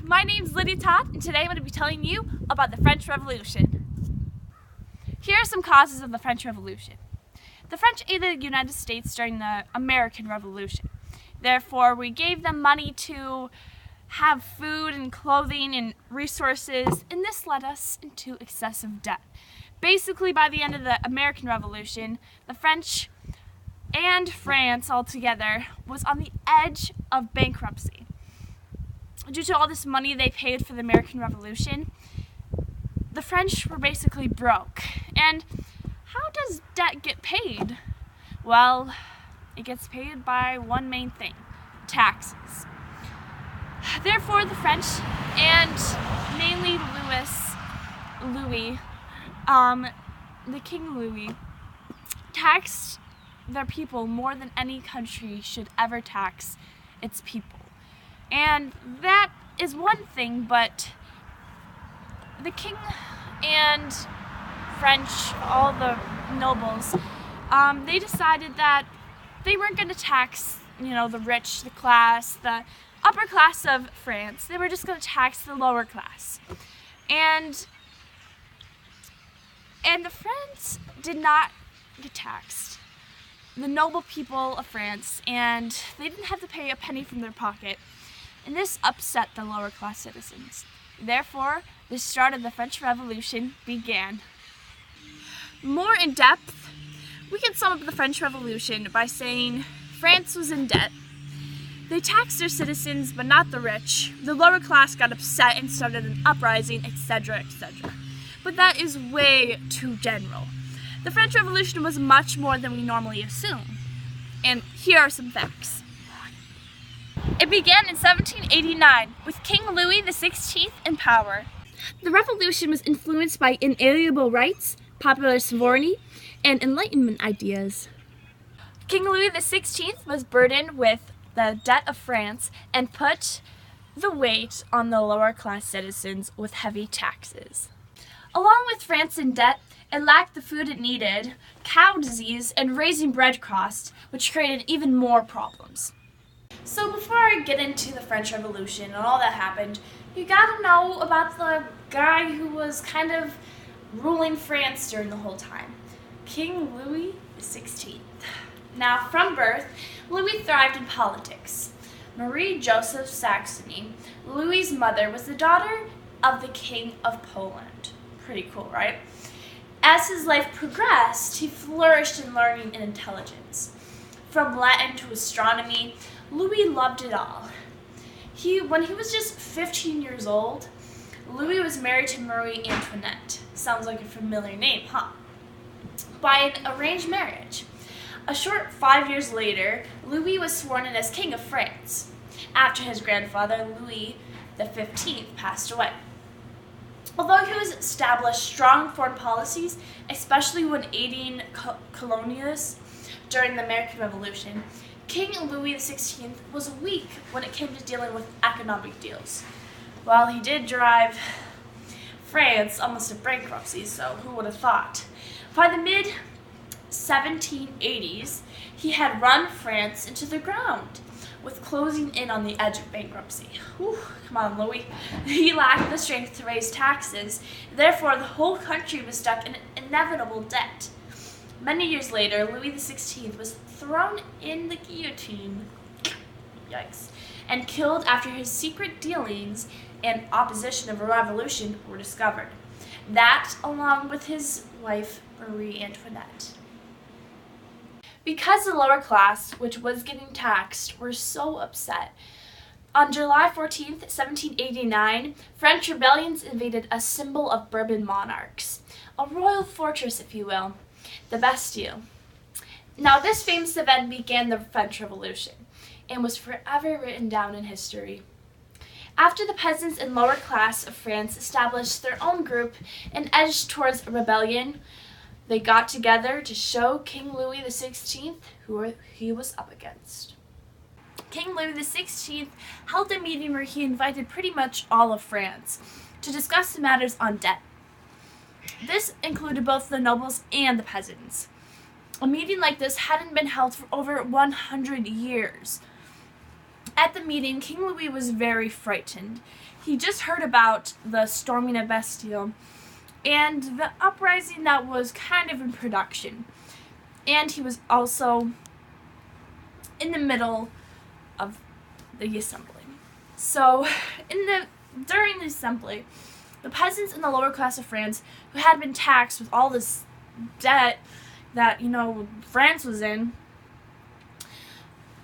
my name's Lydia Todd, and today I'm going to be telling you about the French Revolution. Here are some causes of the French Revolution. The French aided the United States during the American Revolution. Therefore, we gave them money to have food and clothing and resources, and this led us into excessive debt. Basically, by the end of the American Revolution, the French and France altogether was on the edge of bankruptcy. Due to all this money they paid for the American Revolution, the French were basically broke. And how does debt get paid? Well, it gets paid by one main thing: taxes. Therefore, the French, and mainly Louis, the King Louis, taxed their people more than any country should ever tax its people. And that is one thing, but the king and French, all the nobles, they decided that they weren't going to tax, the rich, the class, the upper class of France. They were just going to tax the lower class. And the French did not get taxed. The noble people of France, and they didn't have to pay a penny from their pocket. And this upset the lower class citizens. Therefore, the start of the French Revolution began. More in depth, we can sum up the French Revolution by saying France was in debt. They taxed their citizens, but not the rich. The lower class got upset and started an uprising, etc., etc. But that is way too general. The French Revolution was much more than we normally assume. And here are some facts. It began in 1789 with King Louis XVI in power. The revolution was influenced by inalienable rights, popular sovereignty, and Enlightenment ideas. King Louis XVI was burdened with the debt of France and put the weight on the lower class citizens with heavy taxes. Along with France in debt, it lacked the food it needed, cow disease, and raising bread costs, which created even more problems. So before I get into the French Revolution and all that happened, you gotta know about the guy who was kind of ruling France during the whole time, King Louis XVI. Now, from birth, Louis thrived in politics. Marie Joseph Saxony, Louis's mother, was the daughter of the King of Poland. Pretty cool, right? As his life progressed, he flourished in learning and intelligence. From Latin to astronomy, Louis loved it all. When he was just 15 years old, Louis was married to Marie Antoinette. Sounds like a familiar name, huh? By an arranged marriage. A short 5 years later, Louis was sworn in as King of France, after his grandfather, Louis XV, passed away. Although he was established strong foreign policies, especially when aiding colonialists during the American Revolution, King Louis XVI was weak when it came to dealing with economic deals. While he did drive France almost to bankruptcy, so who would have thought? By the mid-1780s, he had run France into the ground, with closing in on the edge of bankruptcy. Whew, come on, Louis. He lacked the strength to raise taxes, therefore the whole country was stuck in inevitable debt. Many years later, Louis XVI was thrown in the guillotine, yikes, and killed after his secret dealings and opposition of a revolution were discovered. That, along with his wife, Marie Antoinette. Because the lower class, which was getting taxed, were so upset, on July 14th, 1789, French rebellions invaded a symbol of Bourbon monarchs, a royal fortress, if you will, the Bastille. Now, this famous event began the French Revolution and was forever written down in history. After the peasants and lower class of France established their own group and edged towards a rebellion, they got together to show King Louis XVI who he was up against. King Louis XVI held a meeting where he invited pretty much all of France to discuss the matters on debt. This included both the nobles and the peasants. A meeting like this hadn't been held for over 100 years. At the meeting, King Louis was very frightened. He just heard about the storming of Bastille and the uprising that was kind of in production. And he was also in the middle of the assembly. So, during the assembly, the peasants in the lower class of France, who had been taxed with all this debt that, France was in,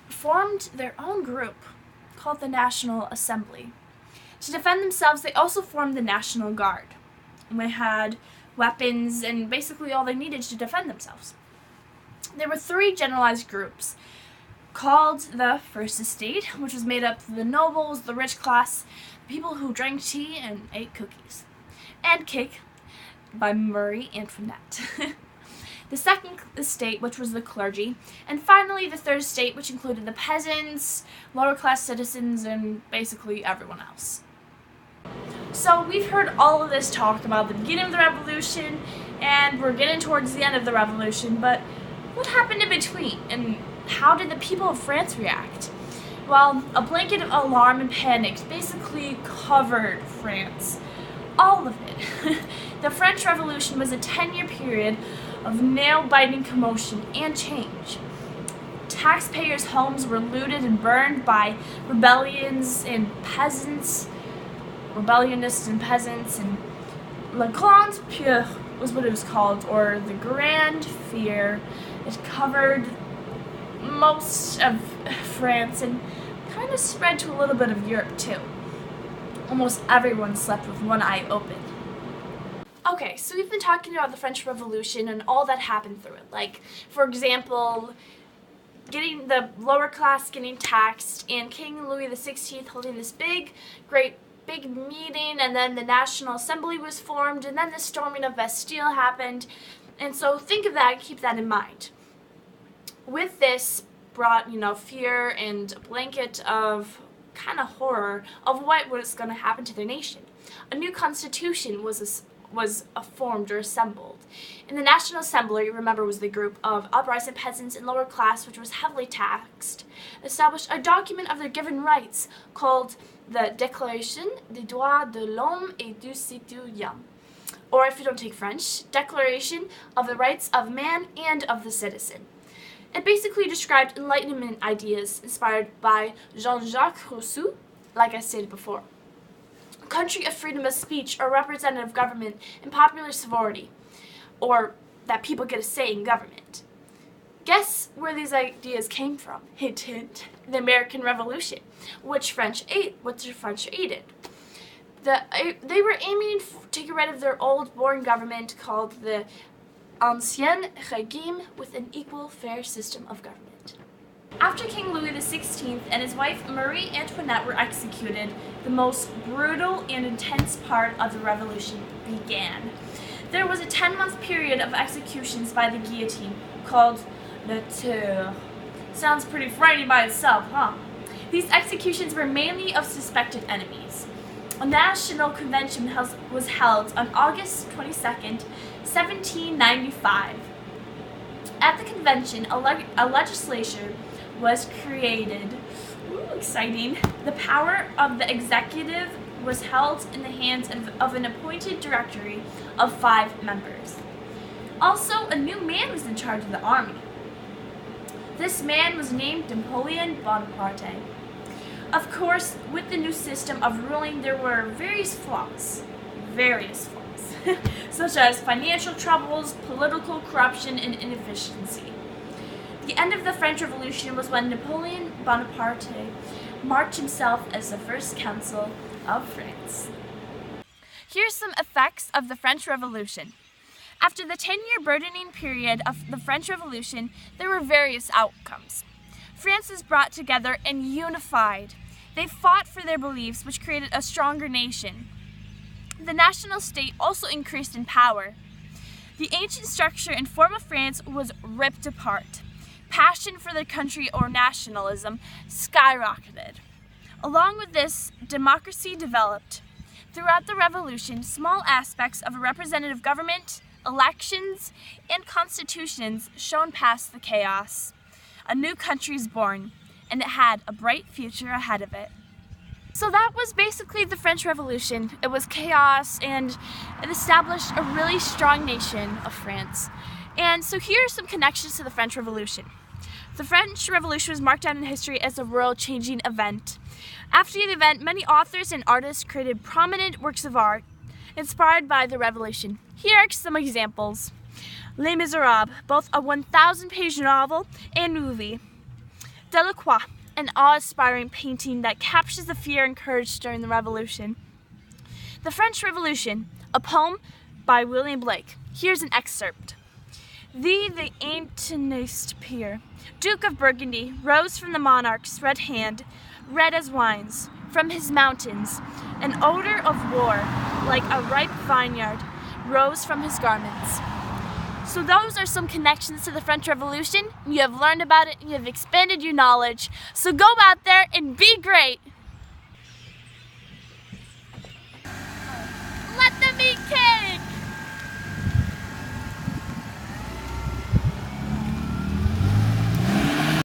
formed their own group called the National Assembly. To defend themselves, they also formed the National Guard. And they had weapons and basically all they needed to defend themselves. There were 3 generalized groups called the First Estate, which was made up of the nobles, the rich class, people who drank tea and ate cookies, and cake by Marie Antoinette. The Second Estate, which was the clergy, and finally the Third Estate, which included the peasants, lower class citizens, and basically everyone else. So we've heard all of this talk about the beginning of the revolution, and we're getting towards the end of the revolution, but what happened in between, and how did the people of France react? Well, a blanket of alarm and panic basically covered France. All of it. The French Revolution was a 10-year period of nail-biting commotion and change. Taxpayers' homes were looted and burned by rebellionists and peasants, and La Grande Peur was what it was called, or the Grand Fear. It covered most of France and kind of spread to a little bit of Europe too. Almost everyone slept with one eye open. Okay, so we've been talking about the French Revolution and all that happened through it. Like, for example, getting the lower class getting taxed, and King Louis XVI holding this big meeting, and then the National Assembly was formed, and then the storming of Bastille happened. And so think of that, keep that in mind. With this brought, fear and a blanket of kind of horror of what was going to happen to the nation. A new constitution was formed or assembled. And the National Assembly, remember, was the group of uprising peasants and lower class, which was heavily taxed, established a document of their given rights called the Déclaration des droits de l'homme et du citoyen, or if you don't take French, Declaration of the Rights of Man and of the Citizen. It basically described Enlightenment ideas inspired by Jean-Jacques Rousseau, like I stated before. A country of freedom of speech or representative government and popular sovereignty, or that people get a say in government. Guess where these ideas came from? Hint, hint. The American Revolution, which the French aided. They were aiming to get rid of their old, boring government called the Ancien Régime, with an equal, fair system of government. After King Louis XVI and his wife Marie Antoinette were executed, the most brutal and intense part of the revolution began. There was a 10-month period of executions by the guillotine called Le Tour. Sounds pretty frightening by itself, huh? These executions were mainly of suspected enemies. A national convention was held on August 22nd, 1795. At the convention, a legislature was created. Ooh, exciting. The power of the executive was held in the hands of an appointed directory of 5 members. Also, a new man was in charge of the army. This man was named Napoleon Bonaparte. Of course, with the new system of ruling, there were various flaws, such as financial troubles, political corruption, and inefficiency. The end of the French Revolution was when Napoleon Bonaparte marked himself as the first consul of France. Here's some effects of the French Revolution. After the 10-year burdening period of the French Revolution, there were various outcomes. France was brought together and unified. They fought for their beliefs, which created a stronger nation. The national state also increased in power. The ancient structure and form of France was ripped apart. Passion for the country or nationalism skyrocketed. Along with this, democracy developed. Throughout the revolution, small aspects of a representative government, elections, and constitutions shone past the chaos. A new country is born, and it had a bright future ahead of it. So that was basically the French Revolution. It was chaos, and it established a really strong nation of France. And so here are some connections to the French Revolution. The French Revolution was marked down in history as a world-changing event. After the event, many authors and artists created prominent works of art inspired by the Revolution. Here are some examples. Les Miserables, both a 1,000-page novel and movie. Delacroix, an awe-inspiring painting that captures the fear and courage during the Revolution. The French Revolution, a poem by William Blake. Here's an excerpt. The Antinous peer, Duke of Burgundy, rose from the monarch's red hand, red as wines, from his mountains. An odor of war, like a ripe vineyard, rose from his garments. So those are some connections to the French Revolution. You have learned about it, you have expanded your knowledge. So go out there and be great!